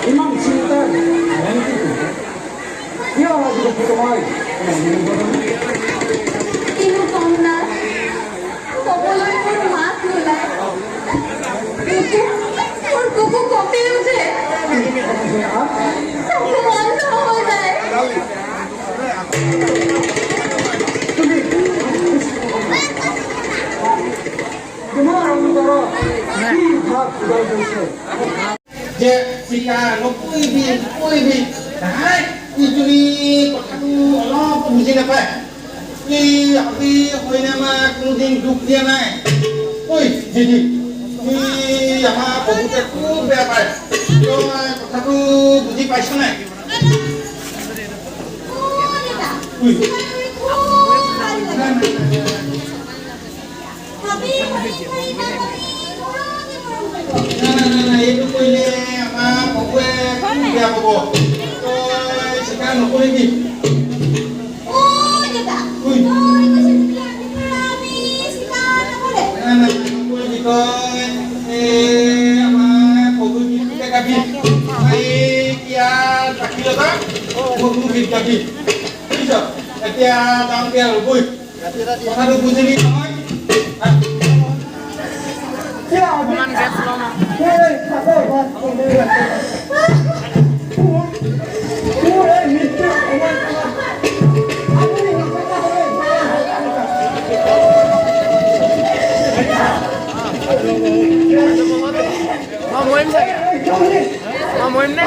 ইমান চিন্তা কিয় আজিকালি তোমাৰ কিনো কম না কবলৈ মোৰ মাত নোলায় মোৰ বুকু কঁপি উঠে চকু বন্ধ হৈ যায় তোমাৰ অন্তৰত কি ভাৱ উদয় হৈছে যে চিকা নকৰিবি নাই ইজনী কথাটো অলপ বুজি নাপায় এই আজি হয়নে আমাৰ কোনোদিন দুখ দিয়া নাই ঐ দিদি তুমি আমাৰ বহুতে খুব বেয়া পায় তই কথাটো বুজি পাইছ নাই এইটো কৰিলে আমাৰ বহুৱে বেয়া পাব তই চিকাৰ নকৰিবি নকৰিবি তই আমাৰ বহু গীতকে গাবি ইয়াৰ ৰাখি ল'বা বহু গীত গাবি বুজিছ এতিয়া যাওঁতে আৰু বৈ কথাটো বুজিবি নহয় অকমান গেছ লওঁ ন মৰিম চাগে মৰিম নে